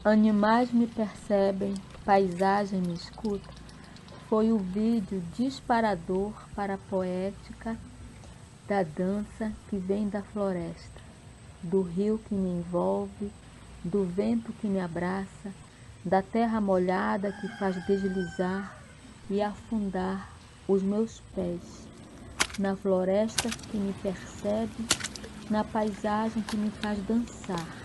Animais me percebem, paisagem me escuta. Foi o vídeo disparador para a poética da dança que vem da floresta, do rio que me envolve, do vento que me abraça, da terra molhada que faz deslizar e afundar os meus pés, na floresta que me percebe, na paisagem que me faz dançar.